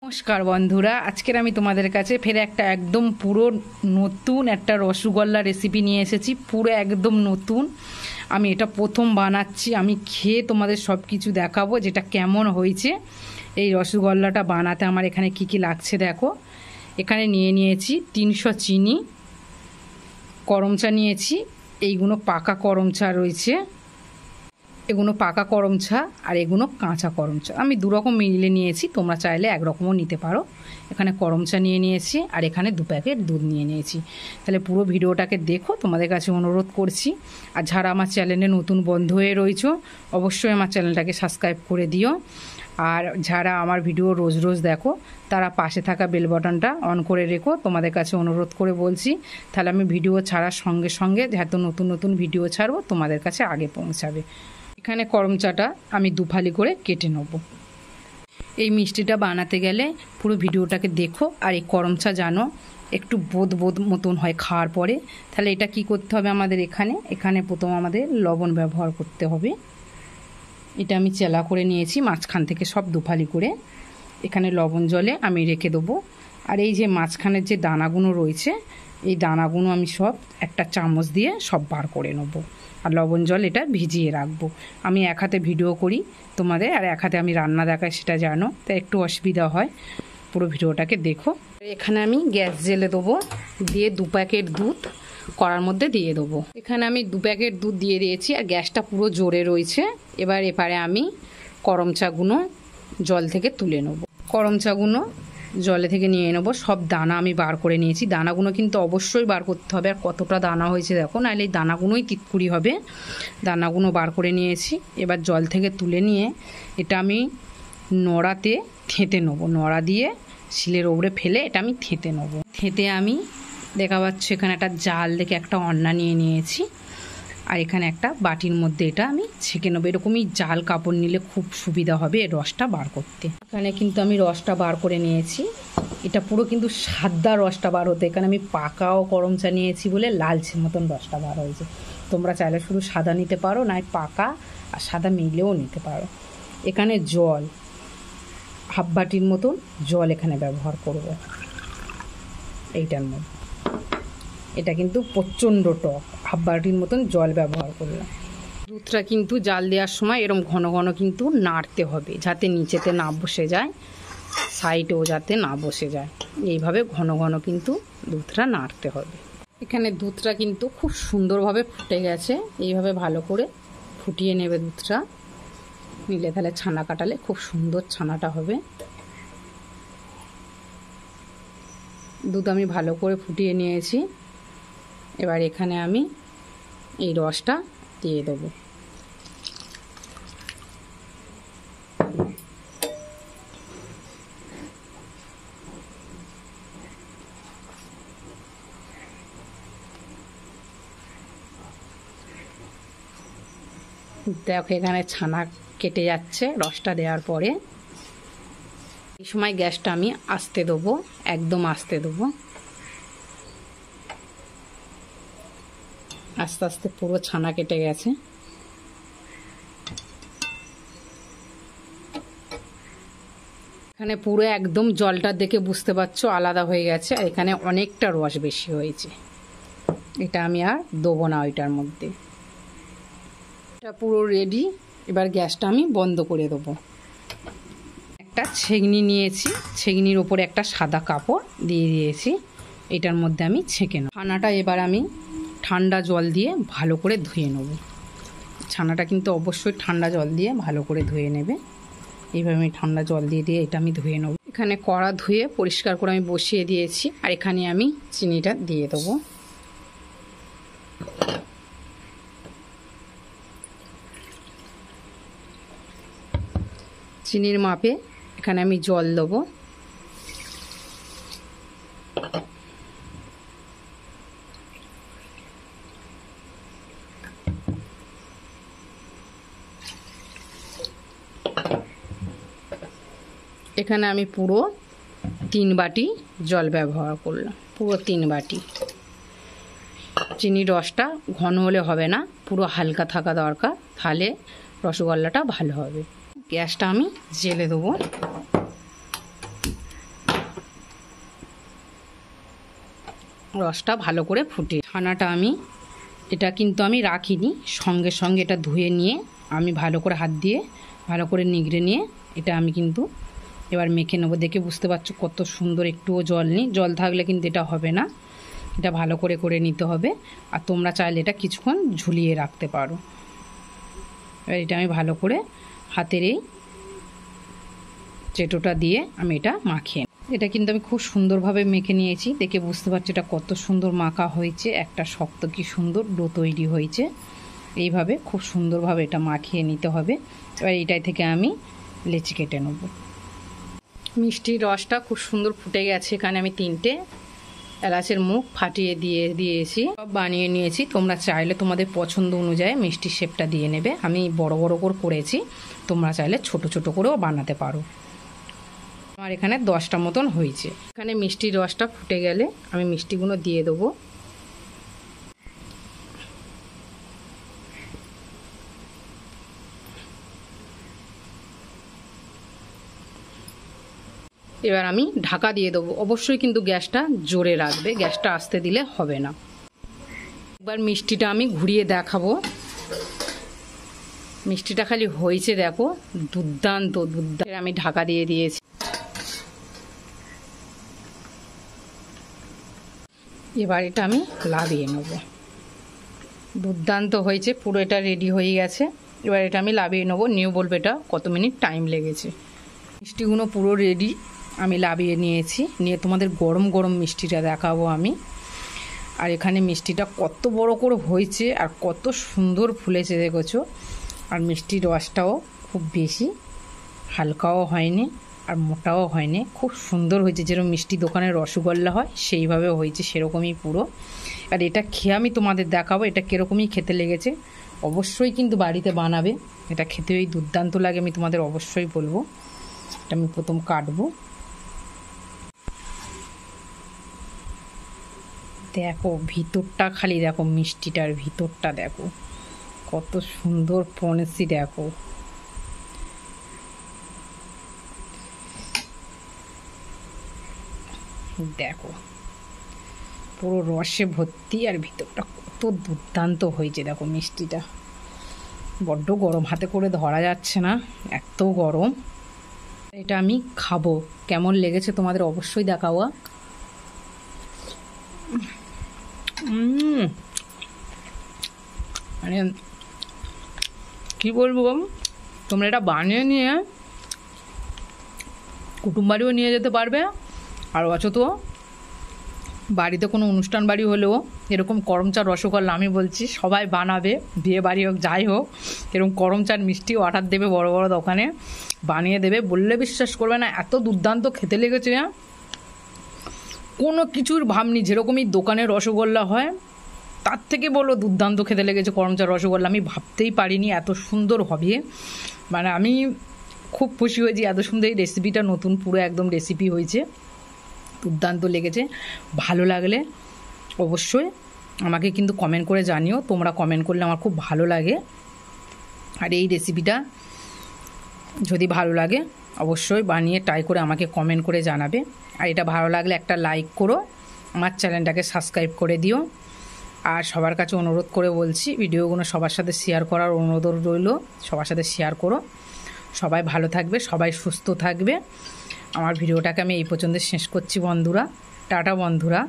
নমস্কার বন্ধুরা, আজকের আমি তোমাদের কাছে ফের একটা একদম পুরো নতুন একটা রসগোল্লা রেসিপি নিয়ে এসেছি। পুরো একদম নতুন, আমি এটা প্রথম বানাচ্ছি। আমি খেয়ে তোমাদের সব কিছু দেখাবো যেটা কেমন হয়েছে। এই রসগোল্লাটা বানাতে আমার এখানে কি কি লাগছে দেখো। এখানে নিয়েছি 300 চিনি, করম চা নিয়েছি, এইগুলো পাকা করম চা রয়েছে, এগুলো পাকা করম চা আর এগুলো কাঁচা করম চা। আমি দুরকম মিলিয়ে নিয়েছি, তোমরা চাইলে একরকমও নিতে পারো। এখানে করম চা নিয়ে নিয়েছি আর এখানে 2 প্যাকেট দুধ নিয়ে নিয়েছি। তাহলে পুরো ভিডিওটাকে দেখো, তোমাদের কাছে অনুরোধ করছি। আর যারা আমার চ্যানেলে নতুন বন্ধু হয়ে রয়েছো, অবশ্যই আমার চ্যানেলটাকে সাবস্ক্রাইব করে দিও। আর যারা আমার ভিডিও রোজ রোজ দেখো, তারা পাশে থাকা বেল বাটনটা অন করে রেখো, তোমাদের কাছে অনুরোধ করে বলছি। তাহলে আমি ভিডিও ছাড়ার সঙ্গে সঙ্গে যত নতুন নতুন ভিডিও ছাড়বো তোমাদের কাছে আগে পৌঁছাবে। এখানে করম চাটা আমি 2 ফালি করে কেটে নেব। এই মিষ্টিটা বানাতে গেলে পুরো ভিডিওটাকে দেখো। আর এই করম চা জানো একটু বোধ মতন হয় খাওয়ার পরে। তাহলে এটা কি করতে হবে আমাদের, এখানে প্রথম আমাদের লবণ ব্যবহার করতে হবে। এটা আমি চেলা করে নিয়েছি, মাঝখান থেকে সব 2 ফালি করে এখানে লবণ জলে আমি রেখে দেবো। আর এই যে মাঝখানের যে দানাগুলো রয়েছে, এই দানাগুলো আমি সব একটা চামচ দিয়ে সব বার করে নেবো। আর লবণ জল এটা ভিজিয়ে রাখবো। আমি এক হাতে ভিডিও করি তোমাদের, আর এক হাতে আমি রান্না দেখাই, সেটা জানো, তাই একটু অসুবিধা হয়। পুরো ভিডিওটাকে দেখো। এখানে আমি গ্যাস জ্বেলে দেবো, দিয়ে 2 প্যাকেট দুধ কড়ার মধ্যে দিয়ে দেবো। এখানে আমি 2 প্যাকেট দুধ দিয়ে দিয়েছি আর গ্যাসটা পুরো জোরে রয়েছে। এবার এপারে আমি করম চাগুলো জল থেকে তুলে নেবো। করম চাগুলো জলে থেকে নিয়ে নেবো। সব দানা আমি বার করে নিয়েছি। দানাগুলো কিন্তু অবশ্যই বার করতে হবে। আর কতটা দানা হয়েছে দেখো, নাহলে এই দানাগুলোই তিতকুড়ি হবে। দানাগুলো বার করে নিয়েছি। এবার জল থেকে তুলে নিয়ে এটা আমি নোড়াতে থেঁতে নেবো। নোড়া দিয়ে শিলের ওপরে ফেলে এটা আমি থেঁতে নেবো। থেঁতে আমি দেখা পাচ্ছি এখানে একটা জাল দেখে একটা অন্না নিয়ে নিয়েছি। আর এখানে একটা বাটির মধ্যে এটা আমি ছেঁকে নেবো। এরকমই জাল কাপড় নিলে খুব সুবিধা হবে এর রসটা বার করতে। এখানে কিন্তু আমি রসটা বার করে নিয়েছি। এটা পুরো কিন্তু সাদা রসটা বার হতে। এখানে আমি পাকাও করম চা নিয়েছি বলে লালচে মতন রসটা বার হয়েছে। তোমরা চাইলে শুধু সাদা নিতে পারো, নয় পাকা আর সাদা মিলেও নিতে পারো। এখানে জল 1/2 বাটির মতন জল এখানে ব্যবহার করব এইটার মধ্যে। এটা কিন্তু প্রচণ্ড টক, 1/2 বাটির মতন জল ব্যবহার করলাম। দুধটা কিন্তু জাল দেওয়ার সময় এরকম ঘন ঘন কিন্তু নাড়তে হবে, যাতে নিচেতে না বসে যায়, সাইডেও যাতে না বসে যায়। এইভাবে ঘন ঘন কিন্তু দুধটা নাড়তে হবে। এখানে দুধটা কিন্তু খুব সুন্দরভাবে ফুটে গেছে। এইভাবে ভালো করে ফুটিয়ে নেবে দুধটা, নিলে তাহলে ছানা কাটালে খুব সুন্দর ছানাটা হবে। দুধ আমি ভালো করে ফুটিয়ে নিয়েছি। এবার এখানে আমি এই রসটা দিয়ে দেবো। দেখো এখানে ছানা কেটে যাচ্ছে রসটা দেওয়ার পরে। এই সময় গ্যাসটা আমি আস্তে দেবো, একদম আস্তে দেবো। আস্তে আস্তে পুরো ছানা কেটে গেছে। এখানে পুরো একদম জলটা দেখে বুঝতে পারছো আলাদা হয়ে গেছে। আর এখানে অনেকটা রস বেশি হয়েছে। এটা আমি আর দেবো না ওইটার মধ্যে। এটা পুরো রেডি। এবার গ্যাসটা আমি বন্ধ করে দেবো। একটা ছেঁকনি নিয়েছি, ছেঁকনির ওপরে একটা সাদা কাপড় দিয়ে দিয়েছি। এটার মধ্যে আমি ছেঁকে নেব। ছানাটা এবার আমি ঠান্ডা জল দিয়ে ভালো করে ধুয়ে নেব। ছানাটা কিন্তু অবশ্যই ঠান্ডা জল দিয়ে ভালো করে ধুয়ে নেবে। এইভাবে আমি ঠান্ডা জল দিয়ে এটা আমি ধুয়ে নেব। এখানে কড়া ধুয়ে পরিষ্কার করে আমি বসিয়ে দিয়েছি। আর এখানে আমি চিনিটা দিয়ে দেবো। চিনির মাপে এখানে আমি জল দেবো। এখানে আমি পুরো 3 বাটি জল ব্যবহার করলাম, পুরো 3 বাটি। চিনির রসটা ঘন হলে হবে না, পুরো হালকা থাকা দরকার, তাহলে রসগোল্লাটা ভালো হবে। গ্যাসটা আমি জ্বেলে দেবো। রসটা ভালো করে ফুটে। ছানাটা এটা কিন্তু আমি রাখিনি, সঙ্গে সঙ্গে এটা ধুয়ে নিয়ে আমি ভালো করে হাত দিয়ে ভালো করে নিগড়ে নিয়ে এটা আমি কিন্তু এবার মেখে নেবো। দেখে বুঝতে পারছো কত সুন্দর, একটুও জল নেই, জল থাকলে কিন্তু এটা হবে না। এটা ভালো করে করে নিতে হবে। আর তোমরা চাইলে এটা কিছুক্ষণ ঝুলিয়ে রাখতে পারো। এবার এটা আমি ভালো করে হাতের এই চেটোটা দিয়ে আমি এটা মাখিয়ে, এটা কিন্তু আমি খুব সুন্দরভাবে মেখে নিয়েছি। দেখে বুঝতে পারছি এটা কত সুন্দর মাখা হয়েছে, একটা শক্ত কি সুন্দর ডো তৈরি হয়েছে। এইভাবে খুব সুন্দরভাবে এটা মাখিয়ে নিতে হবে। এবার এইটাই থেকে আমি লেচি কেটে নেব। মিষ্টির রসটা খুব সুন্দর ফুটে গেছে। এখানে আমি 3টে এলাচের মুখ ফাটিয়ে দিয়েছি, সব বানিয়ে নিয়েছি। তোমরা চাইলে তোমাদের পছন্দ অনুযায়ী মিষ্টির শেপটা দিয়ে নেবে। আমি বড় বড় করে করেছি, তোমরা চাইলে ছোট ছোট করেও বানাতে পারো। আমার এখানে 10টা মতন হয়েছে। এখানে মিষ্টির রসটা ফুটে গেলে আমি মিষ্টিগুলো দিয়ে দেবো। এবার আমি ঢাকা দিয়ে দেবো। অবশ্যই কিন্তু গ্যাসটা জোরে রাখবে, গ্যাসটা আস্তে দিলে হবে না। একবার মিষ্টিটা আমি ঘুরিয়ে দেখাবো। মিষ্টিটা খালি হয়েছে দেখো, দুর্দান্ত দুর্দান্ত। আমি ঢাকা দিয়ে দিয়েছি। এবার এটা আমি লাভিয়ে নেব। দুর্দান্ত হয়েছে, পুরো এটা রেডি হয়ে গেছে। এবার এটা আমি লাভিয়ে নেবো। নিয়ে বলবে এটা কত মিনিট টাইম লেগেছে। মিষ্টিগুলো পুরো রেডি, আমি লাভিয়ে নিয়েছি। নিয়ে তোমাদের গরম গরম মিষ্টিটা দেখাবো আমি। আর এখানে মিষ্টিটা কত বড় করে হয়েছে আর কত সুন্দর ফুলেছে দেখেছো। আর মিষ্টির রসটাও খুব বেশি হালকাও হয়নি আর মোটাও হয়নি, খুব সুন্দর হয়েছে। যেরকম মিষ্টি দোকানের রসগোল্লা হয় সেইভাবে হয়েছে, সেরকমই পুরো। আর এটা খেয়ে আমি তোমাদের দেখাবো এটা কীরকমই খেতে লেগেছে। অবশ্যই কিন্তু বাড়িতে বানাবে, এটা খেতেই দুর্দান্ত লাগে, আমি তোমাদের অবশ্যই বলবো। এটা আমি প্রথম কাটবো। দেখো ভিতরটা, খালি দেখো মিষ্টিটার ভিতরটা দেখো কত সুন্দর পনেছি। দেখো দেখো পুরো রসে ভর্তি আর ভিতরটা কত দুর্দান্ত হয়েছে। দেখো মিষ্টিটা বড্ড গরম, হাতে করে ধরা যাচ্ছে না, এত গরম। এটা আমি খাবো, কেমন লেগেছে তোমাদের অবশ্যই দেখাবো। মানে কি বলবো, তোমরা এটা বানিয়ে নিয়ে কুটুম বাড়িও নিয়ে যেতে পারবে। আর অথচ বাড়িতে কোনো অনুষ্ঠান বাড়ি হলেও এরকম করমচার রসগোল্লা আমি বলছি সবাই বানাবে, বিয়ে বাড়ি হোক যাই হোক, এরকম করমচার মিষ্টি অর্ডার দেবে, বড় বড় দোকানে বানিয়ে দেবে, বললে বিশ্বাস করবে না, এত দুর্দান্ত খেতে লেগেছে। কোনো কিছুর ভাব নেই, যেরকমই দোকানের রসগোল্লা হয় তার থেকে বলো দুর্দান্ত খেতে লেগেছে করমচার রসগোল্লা। আমি ভাবতেই পারিনি এত সুন্দর হবে। মানে আমি খুব খুশি হয়েছি, এত সুন্দর এই রেসিপিটা নতুন পুরো একদম রেসিপি হয়েছে, দুর্দান্ত লেগেছে। ভালো লাগলে অবশ্যই আমাকে কিন্তু কমেন্ট করে জানিও, তোমরা কমেন্ট করলে আমার খুব ভালো লাগে। আর এই রেসিপিটা যদি ভালো লাগে অবশ্যই বানিয়ে ট্রাই করে আমাকে কমেন্ট করে জানাবে। আর এটা ভালো লাগলে একটা লাইক করো, আমার চ্যানেলটাকে সাবস্ক্রাইব করে দিও। আর সবার কাছে অনুরোধ করে বলছি ভিডিওগুলো সবার সাথে শেয়ার করার অনুরোধ রইল, সবার সাথে শেয়ার করো। সবাই ভালো থাকবে, সবাই সুস্থ থাকবে। আমার ভিডিওটাকে আমি এই পর্যন্ত শেষ করছি বন্ধুরা। টাটা বন্ধুরা।